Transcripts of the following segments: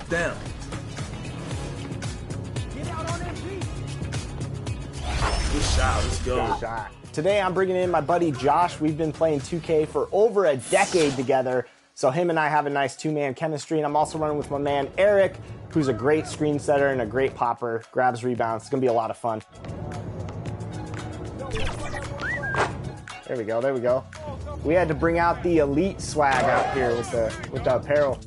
down. Good shot. Let's go. Good shot. Today I'm bringing in my buddy Josh. We've been playing 2K for over a decade together, so him and I have a nice two-man chemistry, and I'm also running with my man Eric, who's a great screen setter and a great popper, grabs rebounds. It's going to be a lot of fun. There we go, there we go. We had to bring out the elite swag out here with the apparel.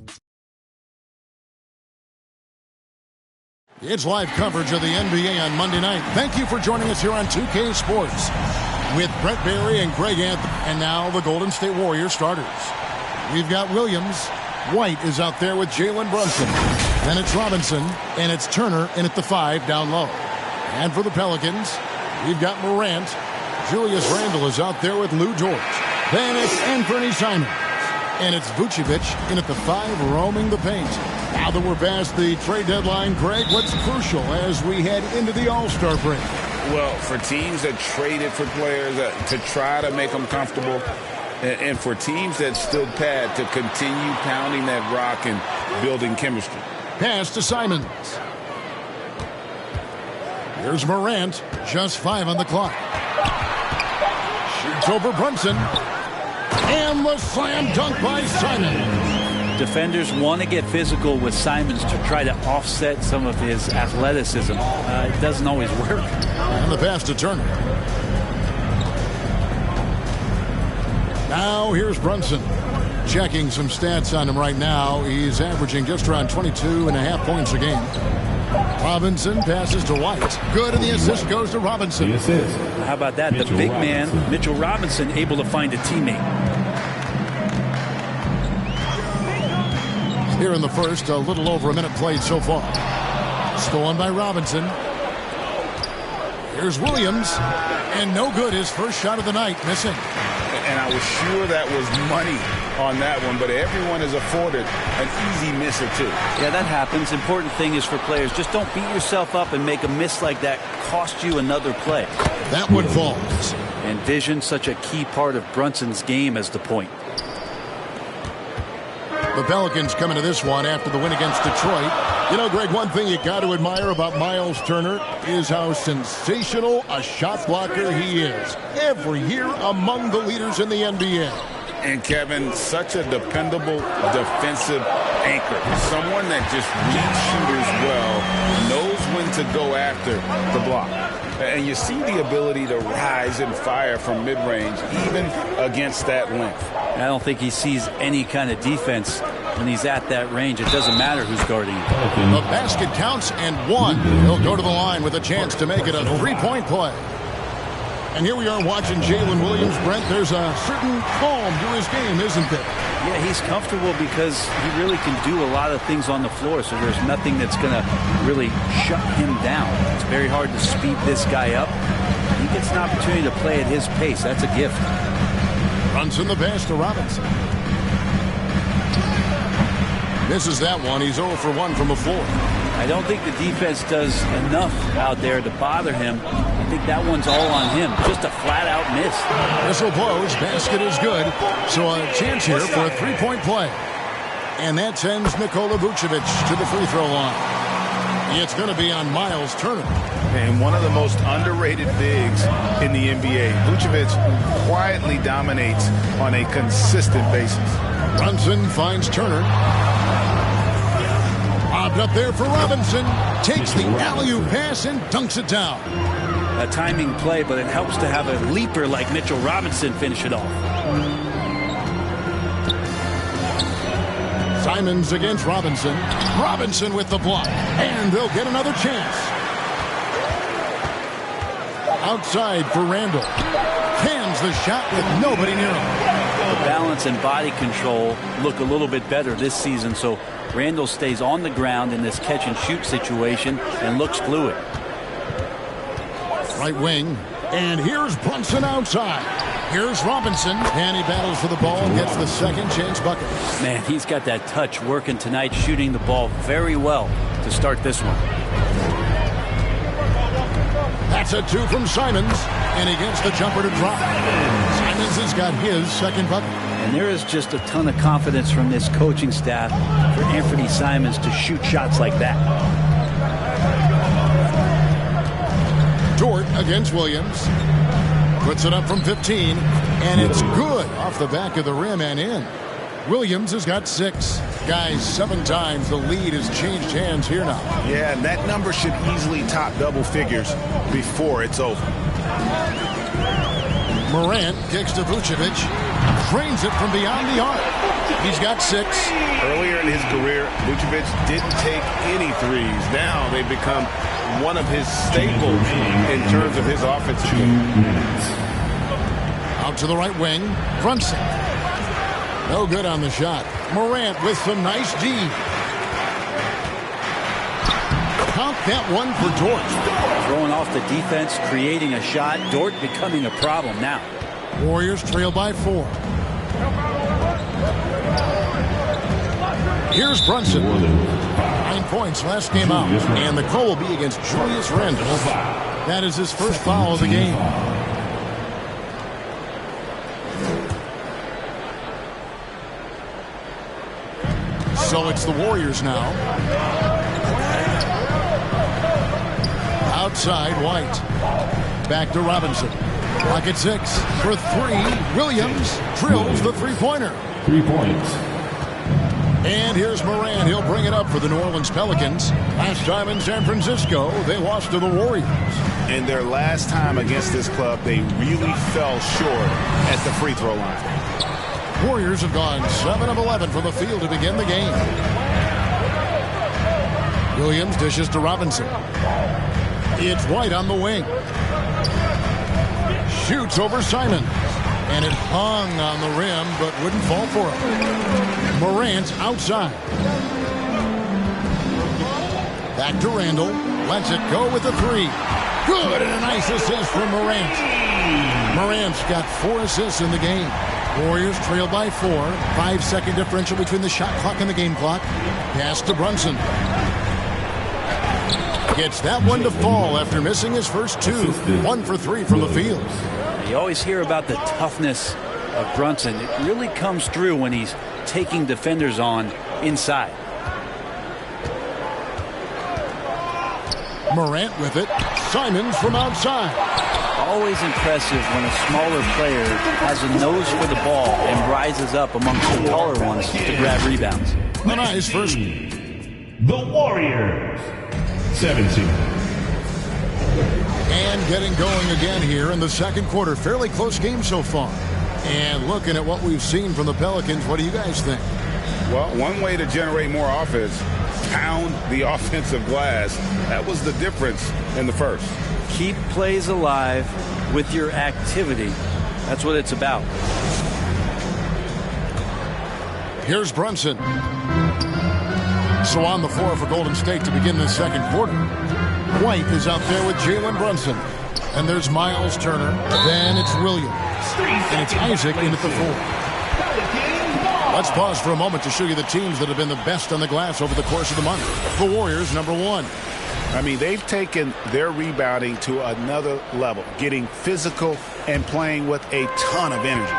It's live coverage of the NBA on Monday night. Thank you for joining us here on 2K Sports with Brett Barry and Greg Anthony. And now the Golden State Warriors starters. We've got Williams. White is out there with Jalen Brunson. Then it's Robinson, and it's Turner in at the 5 down low. And for the Pelicans, we've got Morant. Julius Randle is out there with Lou George. Then it's Anthony Simons. And it's Vucevic in at the 5 roaming the paint. Now that we're past the trade deadline, Greg, what's crucial as we head into the All-Star break? Well, for teams that traded for players to try to make them comfortable, and for teams that stood pat to continue pounding that rock and building chemistry. Pass to Simons. Here's Morant, just 5 on the clock. Shoots over Brunson. And the slam dunk by Simons. Defenders want to get physical with Simons to try to offset some of his athleticism. It doesn't always work. And the pass to Turner. Now here's Brunson. Checking some stats on him right now. He's averaging just around 22.5 points a game. Robinson passes to White. Good, and the assist goes to Robinson. How about that? The big man, Mitchell Robinson, able to find a teammate. Here in the first, a little over a minute played so far. Stolen by Robinson. Here's Williams. And no good, his first shot of the night, missing. And I was sure that was money on that one, but everyone is afforded an easy miss or two. Yeah, that happens. Important thing is for players, just don't beat yourself up and make a miss like that cost you another play. That one falls. And vision, such a key part of Brunson's game as the point. The Pelicans coming to this one after the win against Detroit. You know, Greg, one thing you got to admire about Miles Turner is how sensational a shot blocker he is. Every year among the leaders in the NBA. And Kevin, such a dependable defensive anchor. Someone that just reads shooters well, knows when to go after the block. And you see the ability to rise and fire from mid-range, even against that length. I don't think he sees any kind of defense when he's at that range. It doesn't matter who's guarding him. The basket counts and one. He'll go to the line with a chance to make it a three-point play. And here we are watching Jalen Williams. Brent, there's a certain calm to his game, isn't there? Yeah, he's comfortable because he really can do a lot of things on the floor, so there's nothing that's going to really shut him down. It's very hard to speed this guy up. He gets an opportunity to play at his pace. That's a gift. Brunson the pass to Robinson. Misses that one. He's 0 for 1 from the floor. I don't think the defense does enough out there to bother him. I think that one's all on him. Just a flat-out miss. Whistle blows. Basket is good. So a chance here for a three-point play. And that sends Nikola Vucevic to the free throw line. It's going to be on Miles Turner. And one of the most underrated bigs in the NBA. Vucevic quietly dominates on a consistent basis. Brunson finds Turner. Lobbed up there for Robinson. Takes the alley-oop pass and dunks it down. A timing play, but it helps to have a leaper like Mitchell Robinson finish it off. Simons against Robinson. Robinson with the block. And they'll get another chance. Outside for Randle. Cans the shot with nobody near him. The balance and body control look a little bit better this season, so Randle stays on the ground in this catch-and-shoot situation and looks fluid. Right wing. And here's Brunson outside. Here's Robinson, and he battles for the ball and gets the second chance bucket. Man, he's got that touch working tonight, shooting the ball very well to start this one. That's a 2 from Simons, and he gets the jumper to drop. Simons has got his second bucket. And there is just a ton of confidence from this coaching staff for Anthony Simons to shoot shots like that. Dort against Williams. Puts it up from 15, and it's good off the back of the rim and in. Williams has got 6. Guys, 7 times the lead has changed hands here now. Yeah, and that number should easily top double figures before it's over. Morant kicks to Vucevic. Drains it from beyond the arc. He's got 6. Earlier in his career, Vucevic didn't take any threes. Now they've become one of his staples in terms of his offensive game. Out to the right wing, Brunson. No good on the shot. Morant with some nice D. Count that one for Dort. Throwing off the defense, creating a shot. Dort becoming a problem now. Warriors trail by 4. Here's Brunson. 9 points last game out. And the call will be against Julius Randle. That is his first foul of the game. So it's the Warriors now. Outside, White. Back to Robinson. Clock at 6 for 3. Williams drills the three-pointer. 3 points. And here's Morant. He'll bring it up for the New Orleans Pelicans. Last time in San Francisco, they lost to the Warriors. In their last time against this club, they really fell short at the free throw line. Warriors have gone 7 of 11 from the field to begin the game. Williams dishes to Robinson. It's White on the wing. Shoots over Simon. And it hung on the rim, but wouldn't fall for him. Morant's outside. Back to Randle. Lets it go with a 3. Good, and a nice assist from Morant. Morant's got 4 assists in the game. Warriors trail by 4. 5-second differential between the shot clock and the game clock. Pass to Brunson. Gets that one to fall after missing his first 2. 1 for 3 from the field. You always hear about the toughness of Brunson. It really comes through when he's taking defenders on inside. Morant with it. Simons from outside. Always impressive when a smaller player has a nose for the ball and rises up amongst the taller ones to grab rebounds. A nice first. The Warriors. 17. And getting going again here in the second quarter. Fairly close game so far. And looking at what we've seen from the Pelicans, what do you guys think? Well, one way to generate more offense, pound the offensive glass. That was the difference in the first. Keep plays alive with your activity. That's what it's about. Here's Brunson. So on the floor for Golden State to begin the second quarter. White is out there with Jalen Brunson. And there's Miles Turner. Then it's Williams. And it's Isaac in at the 4. Let's pause for a moment to show you the teams that have been the best on the glass over the course of the month. The Warriors, number 1. I mean, they've taken their rebounding to another level, getting physical and playing with a ton of energy.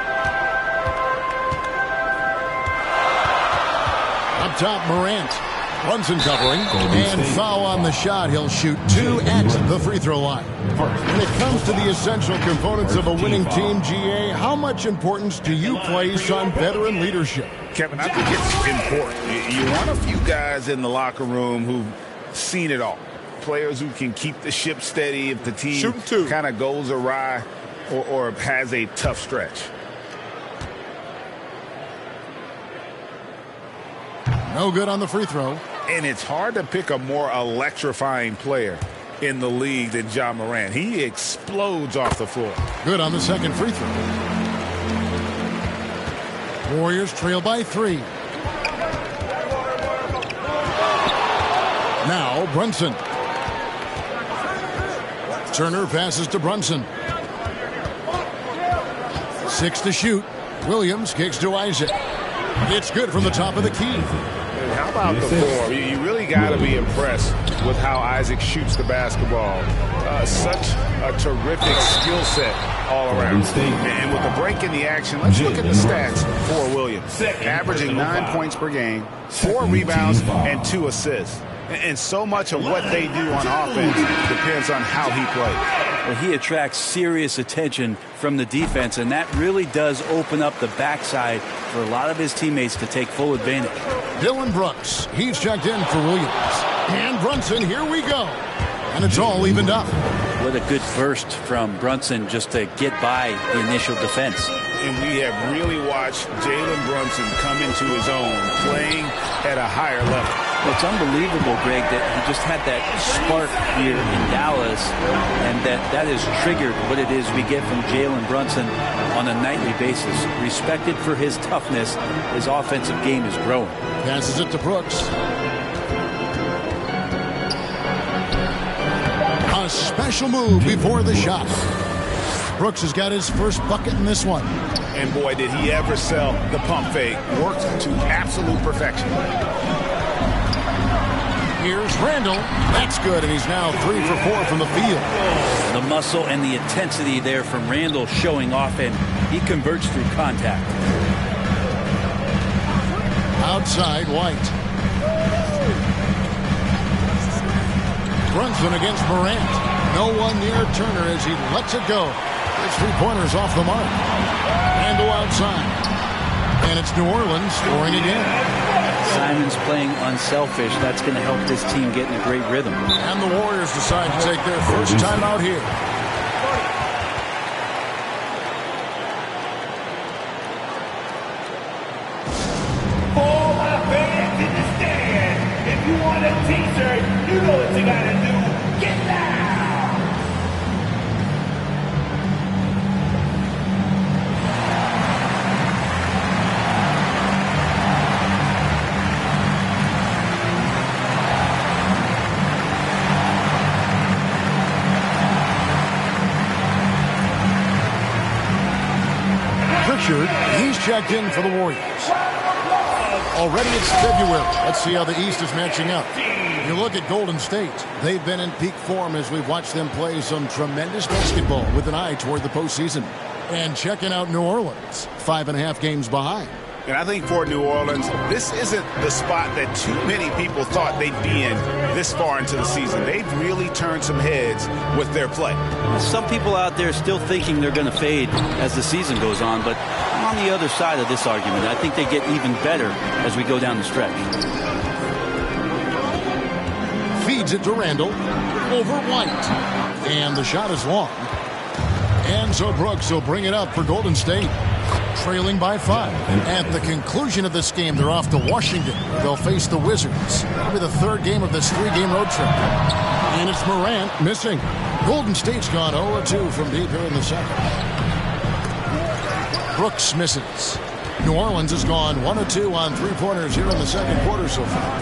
Up top, Morant. Brunson covering. And foul on the shot. He'll shoot 2 at the free throw line. When it comes to the essential components of a winning team, GA, how much importance do you place on veteran leadership? Kevin, I think it's important. You want a few guys in the locker room who've seen it all. Players who can keep the ship steady if the team kind of goes awry or has a tough stretch. No good on the free throw. And it's hard to pick a more electrifying player in the league than Ja Morant. He explodes off the floor. Good on the second free throw. Warriors trail by 3. Now Brunson. Turner passes to Brunson. 6 to shoot. Williams kicks to Isaac. It's good from the top of the key. How about the form? You really got to be impressed with how Isaac shoots the basketball. Such a terrific skill set all around. And with the break in the action, let's look at the stats for Williams. Averaging 9 points per game, 4 rebounds, and 2 assists. And so much of what they do on offense depends on how he plays. Well, he attracts serious attention from the defense, and that really does open up the backside for a lot of his teammates to take full advantage. Dylan Brooks, he's checked in for Williams. And Brunson, here we go. And it's all evened up. What a good burst from Brunson just to get by the initial defense. And we have really watched Jalen Brunson come into his own, playing at a higher level. It's unbelievable, Greg, that he just had that spark here in Dallas, and that has triggered what it is we get from Jalen Brunson on a nightly basis. Respected for his toughness, his offensive game is growing. Passes it to Brooks. A special move before the shot. Brooks has got his first bucket in this one. And boy, did he ever sell the pump fake. Worked to absolute perfection. Here's Randall. That's good, and he's now 3 for 4 from the field. The muscle and the intensity there from Randall showing off, and he converts through contact. Outside, White. Brunson against Morant. No one near Turner as he lets it go. His 3-pointers off the mark. Randall outside. And it's New Orleans scoring again. Simon's playing unselfish. That's going to help this team get in a great rhythm. And the Warriors decide to take their first time out here. All my fans in the stand. If you want a t-shirt, you know what you gotta do. Get down! He's checked in for the Warriors. Already it's February. Let's see how the East is matching up. You look at Golden State. They've been in peak form as we've watched them play some tremendous basketball with an eye toward the postseason. And checking out New Orleans, 5.5 games behind. And I think for New Orleans, this isn't the spot that too many people thought they'd be in this far into the season. They've really turned some heads with their play. Some people out there still thinking they're going to fade as the season goes on, but I'm on the other side of this argument. I think they get even better as we go down the stretch. Feeds it to Randall. Over White. And the shot is long. And so Brooks will bring it up for Golden State. Trailing by 5. At the conclusion of this game, they're off to Washington. They'll face the Wizards. That'll be the 3rd game of this 3-game road trip. And it's Morant missing. Golden State's gone 0-2 from deep here in the second. Brooks misses. New Orleans has gone 1-2 on 3-pointers here in the second quarter so far.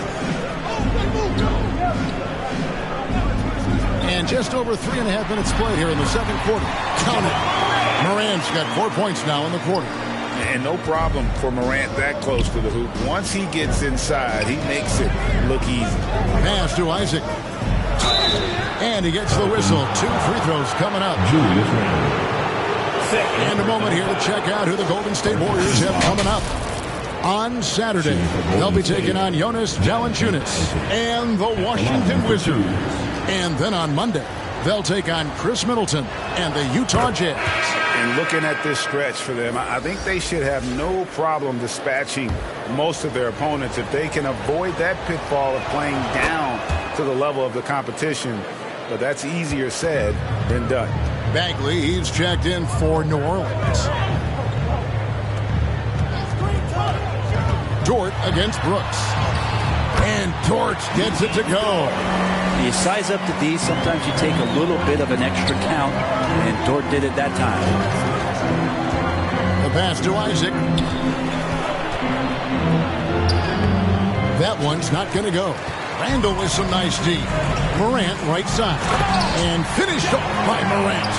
And just over 3.5 minutes played here in the second quarter. Count it. Morant's got 4 points now in the quarter. And no problem for Morant that close to the hoop. Once he gets inside, he makes it look easy. Pass to Isaac. And he gets the whistle. 2 free throws coming up. And a moment here to check out who the Golden State Warriors have coming up. On Saturday, they'll be taking on Jonas Valanciunas and the Washington Wizards. And then on Monday, they'll take on Chris Middleton and the Utah Jazz. And looking at this stretch for them, I think they should have no problem dispatching most of their opponents if they can avoid that pitfall of playing down to the level of the competition. But that's easier said than done. Bagley, he's checked in for New Orleans. Dort against Brooks. And Dort gets it to go. You size up the D, sometimes you take a little bit of an extra count, and Dort did it that time. The pass to Isaac. That one's not going to go. Randall with some nice D. Morant right side. And finished off by Morant.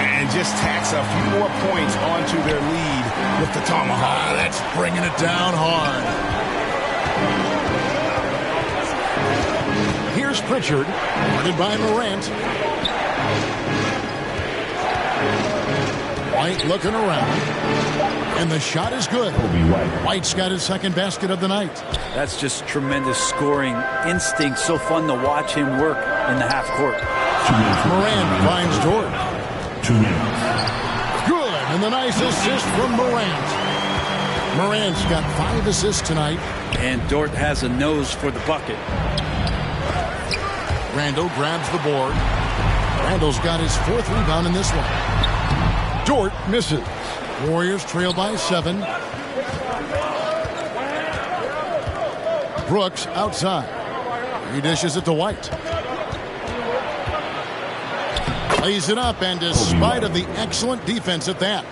And just tacks a few more points onto their lead with the tomahawk. That's bringing it down hard. Here's Pritchard, guarded by Morant. White looking around. And the shot is good. White's got his second basket of the night. That's just tremendous scoring instinct. So fun to watch him work in the half court. Morant finds Dort. 2 minutes. Good, and the nice assist from Morant. Morant's got 5 assists tonight. And Dort has a nose for the bucket. Randall grabs the board. Randall's got his 4th rebound in this one. Dort misses. Warriors trail by 7. Brooks outside. He dishes it to White. Lays it up, and despite of the excellent defense at that,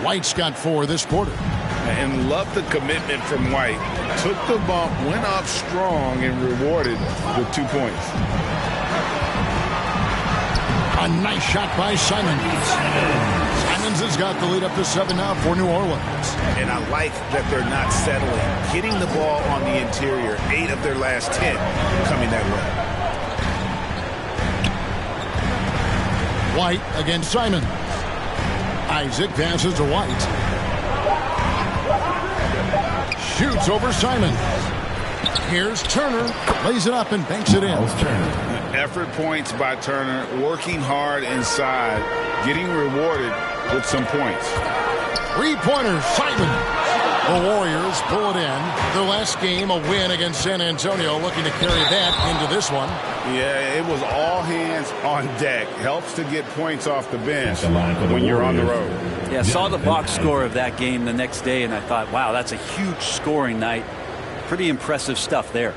White's got 4 this quarter. And love the commitment from White. Took the bump, went up strong, and rewarded with 2 points. A nice shot by Simons. Simons has got the lead up to 7 now for New Orleans. And I like that they're not settling. Getting the ball on the interior, 8 of their last 10 coming that way. White against Simons. Isaac passes to White. Shoots over Simons. Here's Turner. Lays it up and banks it in. Effort points by Turner, working hard inside, getting rewarded with some points. 3-pointer, Simons. The Warriors pull it in. Their last game, a win against San Antonio, looking to carry that into this one. Yeah, it was all hands on deck. Helps to get points off the bench when you're on the road. Yeah, saw the box score of that game the next day, and I thought, wow, that's a huge scoring night. Pretty impressive stuff there.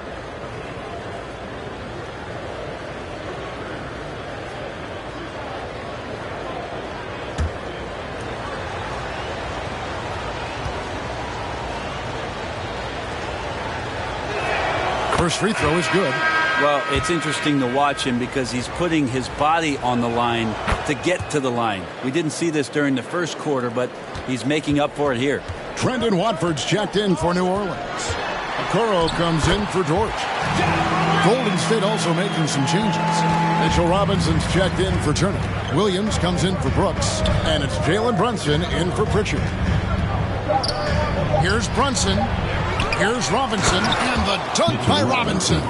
First free throw is good. Well, it's interesting to watch him because he's putting his body on the line to get to the line. We didn't see this during the first quarter, but he's making up for it here. Trendon Watford's checked in for New Orleans. Okoro comes in for Dort. Golden State also making some changes. Mitchell Robinson's checked in for Turner. Williams comes in for Brooks. And it's Jalen Brunson in for Pritchard. Here's Brunson. Here's Robinson, and the dunk by Robinson.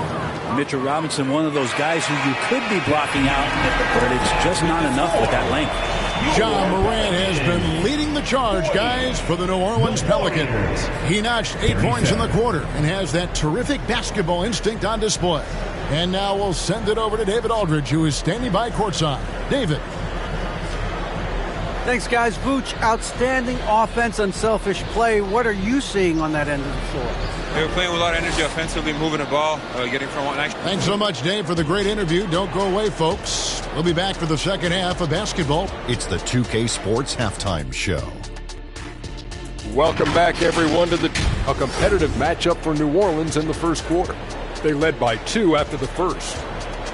Mitchell Robinson, one of those guys who you could be blocking out, but it's just not enough with that length. Ja Morant has been leading the charge, guys, for the New Orleans Pelicans. He notched 8 points in the quarter and has that terrific basketball instinct on display. And now we'll send it over to David Aldridge, who is standing by courtside. David. Thanks, guys. Vooch, outstanding offense, unselfish play. What are you seeing on that end of the floor? They were playing with a lot of energy offensively, moving the ball, getting from one action. Thanks so much, Dave, for the great interview. Don't go away, folks. We'll be back for the second half of basketball. It's the 2K Sports Halftime Show. Welcome back, everyone, to a competitive matchup for New Orleans in the first quarter. They led by 2 after the first.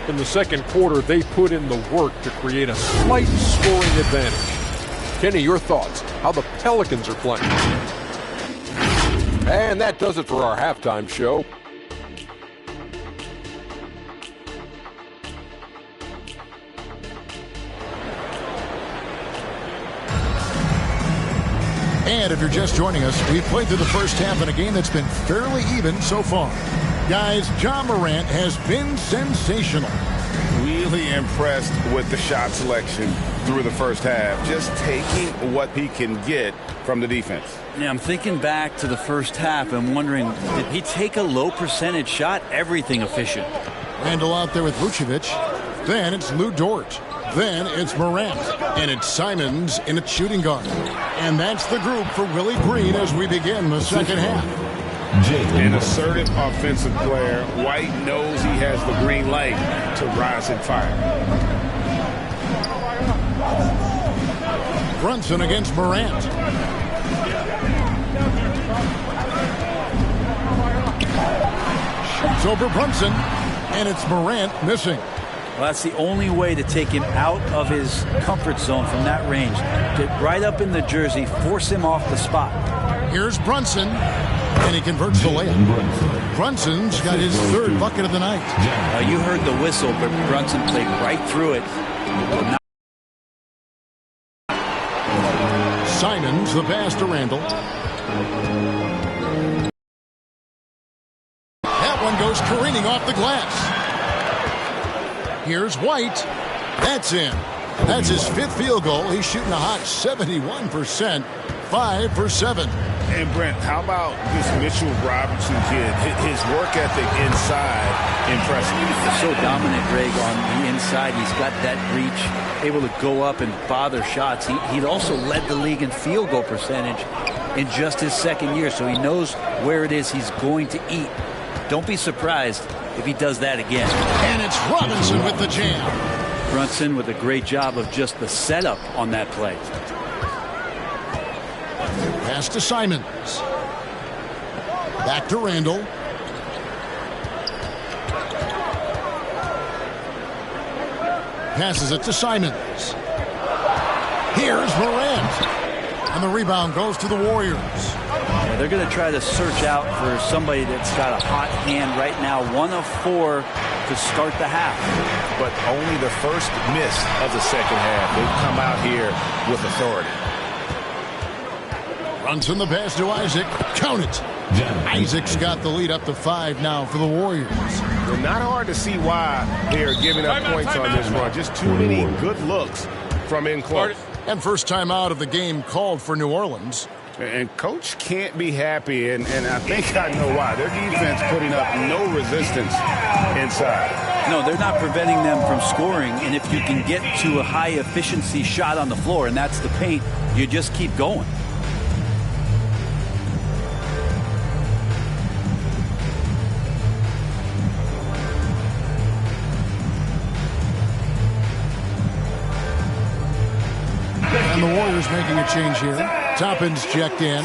In the second quarter, they put in the work to create a slight scoring advantage. Kenny, your thoughts, how the Pelicans are playing. And that does it for our halftime show. And if you're just joining us, we've played through the first half in a game that's been fairly even so far. Guys, Ja Morant has been sensational. Really impressed with the shot selection through the first half. Just taking what he can get from the defense. Yeah, I'm thinking back to the first half and wondering, did he take a low percentage shot? Everything efficient. Randall out there with Vucevic. Then it's Lou Dort. Then it's Morant. And it's Simons in a shooting guard. And that's the group for Willie Green as we begin the second half. An assertive offensive player. White knows he has the green light to rise and fire. Brunson against Morant. Shoots over Brunson. And it's Morant missing. Well, that's the only way to take him out of his comfort zone from that range. Get right up in the jersey, force him off the spot. Here's Brunson. And he converts the layup. Brunson's got his third bucket of the night. You heard the whistle, but Brunson played right through it. Simons, the pass to Randall. That one goes careening off the glass. Here's White. That's in. That's his 5th field goal. He's shooting a hot 71%. 5 for 7. And Brent, how about this Mitchell Robinson kid? His work ethic inside, impressive. He's so dominant, Greg, on the inside. He's got that reach, able to go up and bother shots. He also led the league in field goal percentage in just his 2nd year, so he knows where it is he's going to eat. Don't be surprised if he does that again. And it's Robinson with the jam. Brunson with a great job of just the setup on that play. Pass to Simons. Back to Randall. Passes it to Simons. Here's Morant. And the rebound goes to the Warriors. Yeah, they're going to try to search out for somebody that's got a hot hand right now. 1 of 4 to start the half. But only the first miss of the second half. They've come out here with authority. Brunson the pass to Isaac. Count it. Isaac's got the lead up to 5 now for the Warriors. Well, not hard to see why they are giving up points on this run. Just too many good looks from in close. And first time out of the game called for New Orleans. And Coach can't be happy, and I think I know why. Their defense putting up no resistance inside. No, they're not preventing them from scoring, and if you can get to a high-efficiency shot on the floor, and that's the paint, you just keep going. And the Warriors making a change here. Toppin's checked in.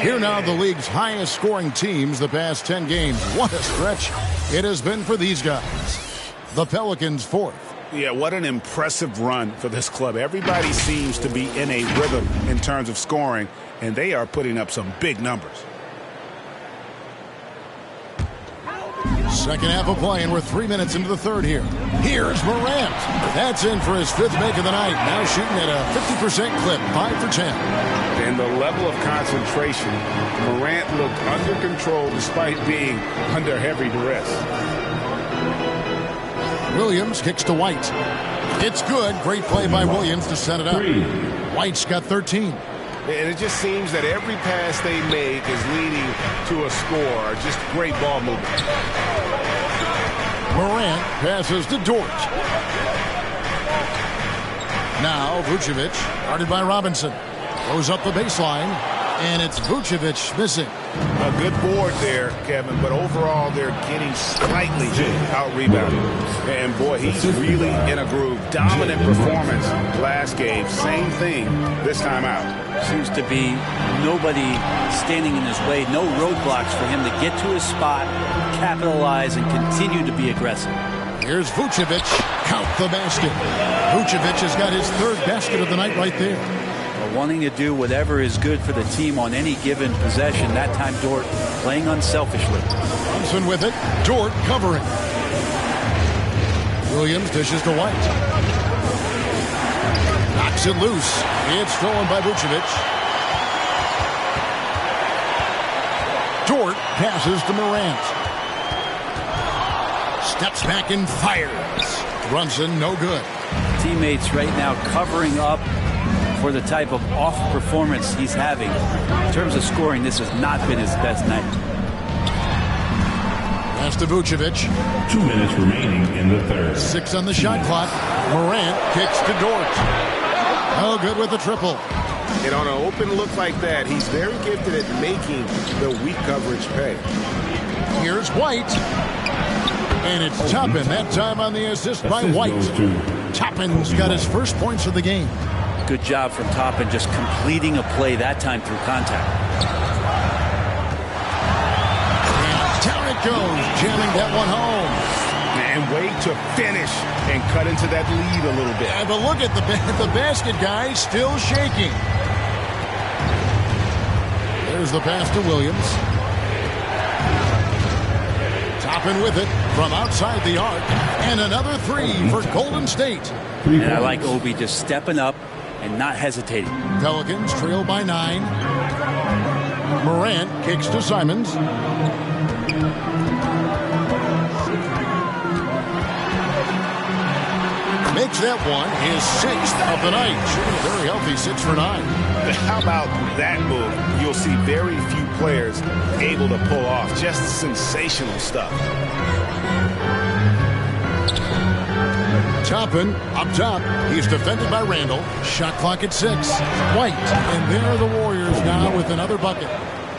Here now the league's highest scoring teams the past 10 games. What a stretch it has been for these guys. The Pelicans 4th. Yeah, what an impressive run for this club. Everybody seems to be in a rhythm in terms of scoring, and they are putting up some big numbers. Second half of play, and we're 3 minutes into the third here. Here's Morant. That's in for his 5th make of the night. Now shooting at a 50% clip, 5 for 10. And the level of concentration, Morant looked under control despite being under heavy duress. Williams kicks to White. It's good. Great play by Williams to set it up. White's got 13. And it just seems that every pass they make is leading to a score. Just great ball movement. Morant passes to Dort. Now Vucevic, guarded by Robinson. Goes up the baseline, and it's Vucevic missing. A good board there, Kevin, but overall they're getting slightly out-rebounded. And boy, he's really in a groove. Dominant performance last game. Same thing this time out. Seems to be nobody standing in his way, no roadblocks for him to get to his spot, capitalize, and continue to be aggressive. Here's Vucevic. Count the basket. Vucevic has got his 3rd basket of the night right there. Wanting to do whatever is good for the team on any given possession. That time, Dort playing unselfishly. Thompson with it. Dort covering. Williams dishes to White. Knocks it loose. It's stolen by Vucevic. Dort passes to Morant. Steps back and fires. Brunson, no good. Teammates right now covering up for the type of off performance he's having. In terms of scoring, this has not been his best night. Pass to Vucevic. 2 minutes remaining in the third. 6 on the shot clock. Morant kicks to Dort. Oh, good with the triple. And on an open look like that, he's very gifted at making the weak coverage pay. Here's White. And it's Toppin, that time on the assist by White. Toppin's got his first points of the game. Good job from Toppin, just completing a play that time through contact. And down it goes, jamming that one home. And way to finish and cut into that lead a little bit. Yeah, but look at the basket guy still shaking. There's the pass to Williams. Toppin with it from outside the arc. And another three for Golden State. And I like Obi just stepping up and not hesitating. Pelicans trail by 9. Morant kicks to Simons. Makes that one his 6th of the night. Shooting a very healthy 6 for 9. How about that move? You'll see very few players able to pull off just sensational stuff. Toppin up top. He's defended by Randall. Shot clock at 6. White. And there are the Warriors now with another bucket.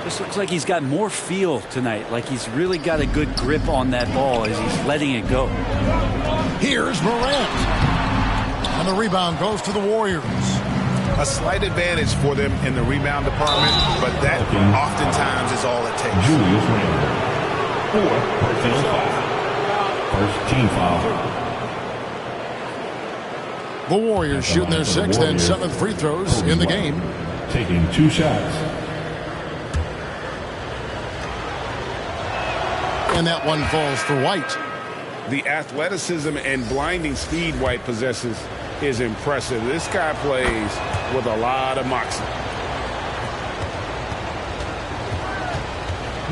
Just looks like he's got more feel tonight. Like he's really got a good grip on that ball as he's letting it go. Here's Morant. And the rebound goes to the Warriors. A slight advantage for them in the rebound department, but that oftentimes is all it takes. Julius Randle. 4 personal foul. First team foul. The Warriors shooting their 6th and 7th free throws in the game. Taking 2 shots. And that one falls for White. The athleticism and blinding speed White possesses is impressive. This guy plays with a lot of moxie.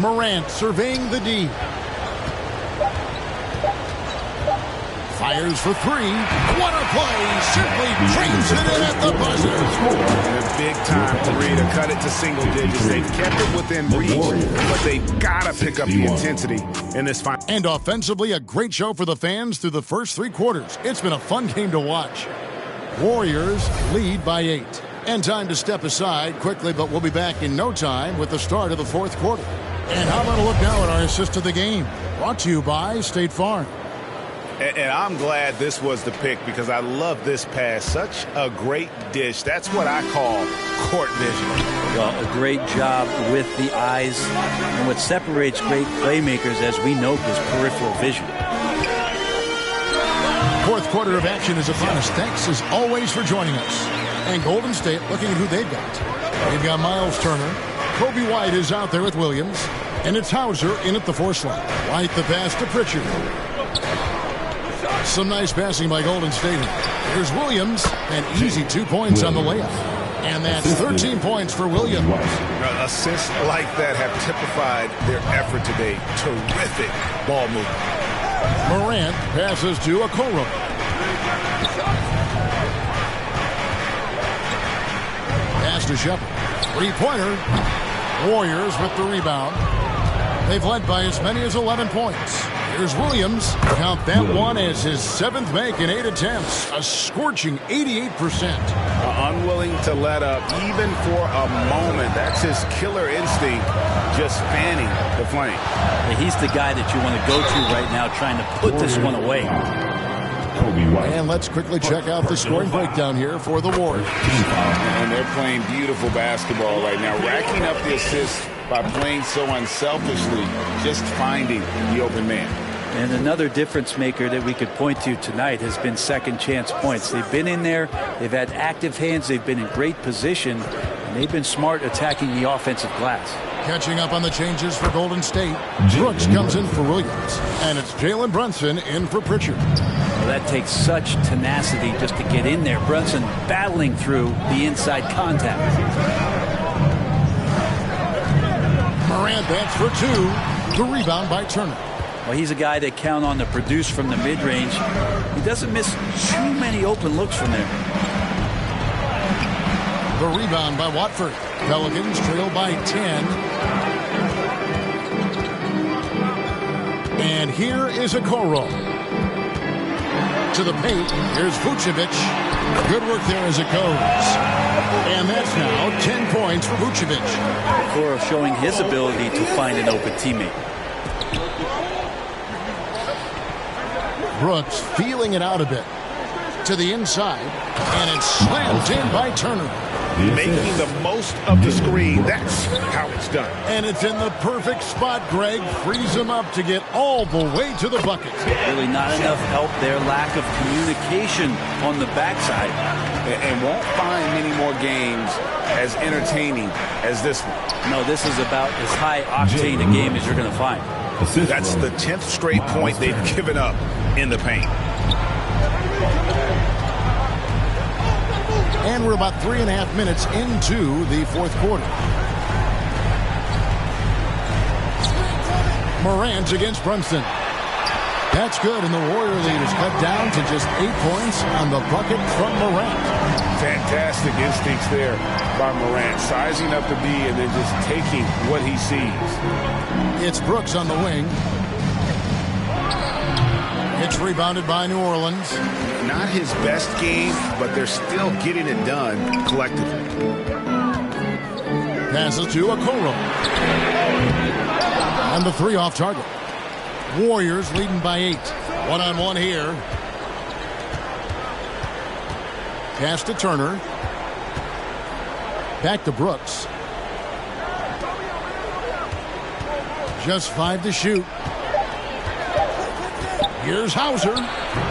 Morant surveying the D. Fires for 3. What a play! Simply trains it in at the buzzer. And a big-time 3 to cut it to single digits. They've kept it within reach, but they've got to pick up the intensity in this final. And offensively, a great show for the fans through the first 3 quarters. It's been a fun game to watch. Warriors lead by 8. And time to step aside quickly, but we'll be back in no time with the start of the 4th quarter. And how about a look now at our assist of the game? Brought to you by State Farm. And I'm glad this was the pick because I love this pass. Such a great dish. That's what I call court vision. Well, a great job with the eyes. And what separates great playmakers, as we know, is peripheral vision. 4th quarter of action is upon us. Thanks, as always, for joining us. And Golden State looking at who they've got. They've got Miles Turner. Kobe White is out there with Williams. And it's Hauser in at the 4 slot. White the pass to Pritchard. Some nice passing by Golden State. Here's Williams, and easy 2 points on the layup. And that's 13 points for Williams. Assists like that have typified their effort today. Terrific ball movement. Morant passes to Okoro. Pass to Shepard. 3-pointer. Warriors with the rebound. They've led by as many as 11 points. Here's Williams. Count that one as his 7th make in 8 attempts. A scorching 88%. Unwilling to let up even for a moment. That's his killer instinct, just fanning the flame. Yeah, he's the guy that you want to go to right now trying to put this one away. And let's quickly check out the scoring breakdown here for the Warriors. And they're playing beautiful basketball right now, racking up the assists by playing so unselfishly, just finding the open man. And another difference maker that we could point to tonight has been second chance points. They've been in there, they've had active hands, they've been in great position, and they've been smart attacking the offensive glass. Catching up on the changes for Golden State. Brooks comes in for Williams, and it's Jalen Brunson in for Pritchard. Well, that takes such tenacity just to get in there. Brunson battling through the inside contact. Morant, that's for 2. The rebound by Turner. Well, he's a guy that count on to produce from the mid-range. He doesn't miss too many open looks from there. The rebound by Watford. Pelicans trail by 10. And here is Okoro. To the paint. Here's Vucevic. Good work there as it goes. And that's now 10 points for Vucevic. Okoro showing his ability to find an open teammate. Brooks feeling it out a bit. To the inside. And it's slammed in by Turner. Making the most of the screen. That's how it's done. And it's in the perfect spot, Greg. Frees him up to get all the way to the bucket. Really not enough help there. Lack of communication on the backside. and won't find many more games as entertaining as this one. No, this is about as high octane a game as you're going to find. That's the 10th straight point they've given up in the paint. And we're about 3.5 minutes into the fourth quarter. Morant against Brunson. That's good, and the Warrior lead is cut down to just 8 points on the bucket from Morant. Fantastic instincts there by Morant, sizing up the D and then just taking what he sees. It's Brooks on the wing. It's rebounded by New Orleans. Not his best game, but they're still getting it done collectively. Passes to Okoro. And the three off target. Warriors leading by 8. One-on-one here. Pass to Turner. Back to Brooks. Just 5 to shoot. Here's Hauser.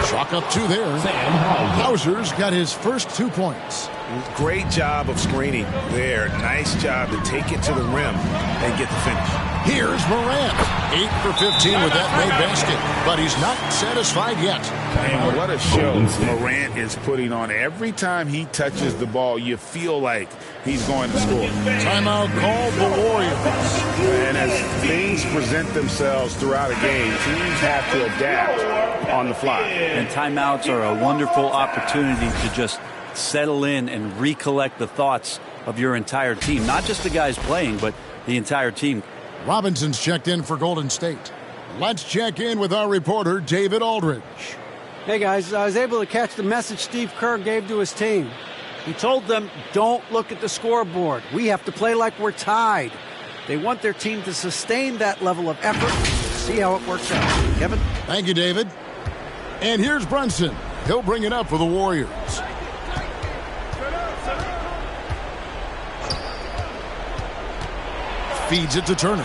Chalk up 2 there. Hauser's got his first 2 points. Great job of screening there. Nice job to take it to the rim and get the finish. Here's Morant. 8 for 15 with that made basket, but he's not satisfied yet. And what a show Morant is putting on. Every time he touches the ball, you feel like he's going to score. Timeout called the Warriors. And as things present themselves throughout a game, teams have to adapt on the fly. And timeouts are a wonderful opportunity to just settle in and recollect the thoughts of your entire team. Not just the guys playing, but the entire team. Robinson's checked in for Golden State. Let's check in with our reporter, David Aldridge. Hey, guys, I was able to catch the message Steve Kerr gave to his team. He told them, don't look at the scoreboard. We have to play like we're tied. They want their team to sustain that level of effort. See how it works out. Kevin? Thank you, David. And here's Brunson. He'll bring it up for the Warriors. Feeds it to Turner.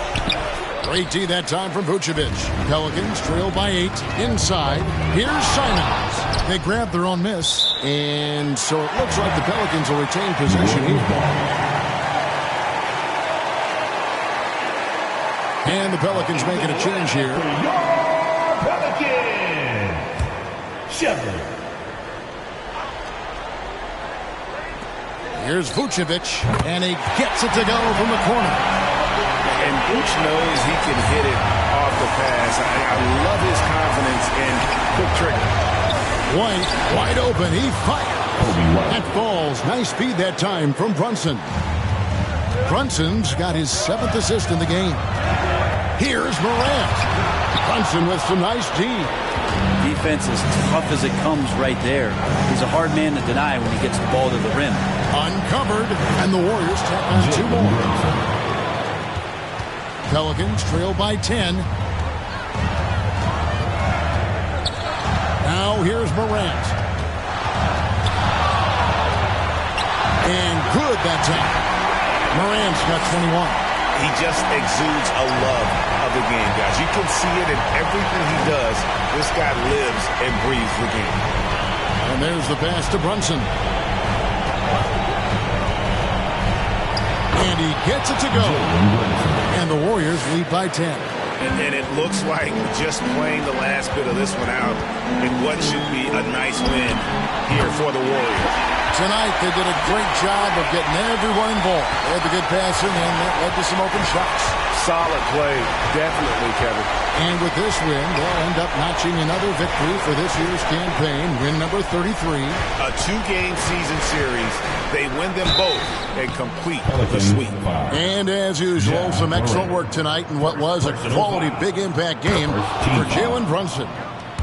Great D that time from Vucevic. Pelicans trail by 8. Inside. Here's Simons. They grab their own miss. And so it looks like the Pelicans will retain possession here. And the Pelicans making a change here. Here's Vucevic. And he gets it to go from the corner. And Vooch knows he can hit it off the pass. I love his confidence and quick trigger. White, wide open. He fired. That falls. Nice speed that time from Brunson. Brunson's got his 7th assist in the game. Here's Morant. Brunson with some nice D. Defense as tough as it comes right there. He's a hard man to deny when he gets the ball to the rim. Uncovered. And the Warriors tack on 2 more. Pelicans trail by 10. Now here's Morant. And good that time. Morant's got 21. He just exudes a love of the game, guys. You can see it in everything he does. This guy lives and breathes the game. And there's the pass to Brunson. And he gets it to go. And the Warriors lead by 10. And it looks like just playing the last bit of this one out in what should be a nice win here for the Warriors. Tonight, they did a great job of getting everyone involved. They had the good passing, and that led to some open shots. Solid play, definitely, Kevin. And with this win, they'll end up notching another victory for this year's campaign, win number 33. A 2-game season series. They win them both and complete the sweep. And as usual, some excellent work tonight in what was a quality big impact game for Jalen Brunson.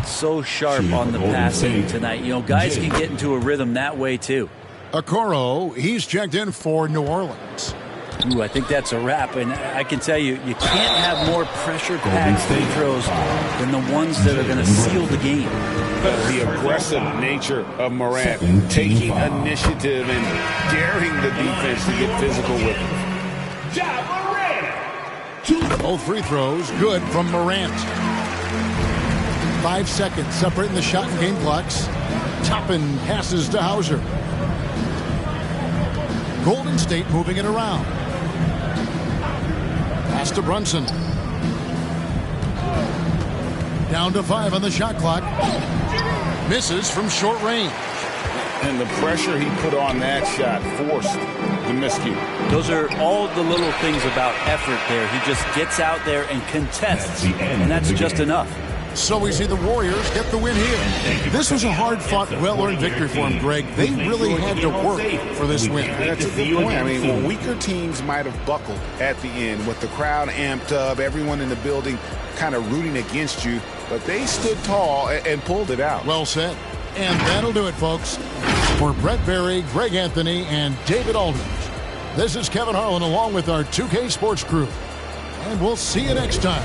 So sharp on the passing tonight. You know, guys can get into a rhythm that way too. Okoro, he's checked in for New Orleans. Ooh, I think that's a wrap. And I can tell you, you can't have more pressure-packed free throws than the ones that are going to seal the game. The aggressive nature of Morant, taking initiative and daring the defense to get physical with him. Both free throws good from Morant. 5 seconds separating the shot and game clocks. Toppin passes to Hauser. Golden State moving it around. Pass to Brunson. Down to 5 on the shot clock. Misses from short range. And the pressure he put on that shot forced the miscue. Those are all the little things about effort there. He just gets out there and contests, and that's just enough. So we see the Warriors get the win here. This was a hard-fought, well-earned victory for them, Greg. They really had to work for this win. That's a good point. I mean, weaker teams might have buckled at the end with the crowd amped up, everyone in the building kind of rooting against you, but they stood tall and pulled it out. Well said. And that'll do it, folks. For Brett Berry, Greg Anthony, and David Aldridge, this is Kevin Harlan along with our 2K Sports crew. And we'll see you next time.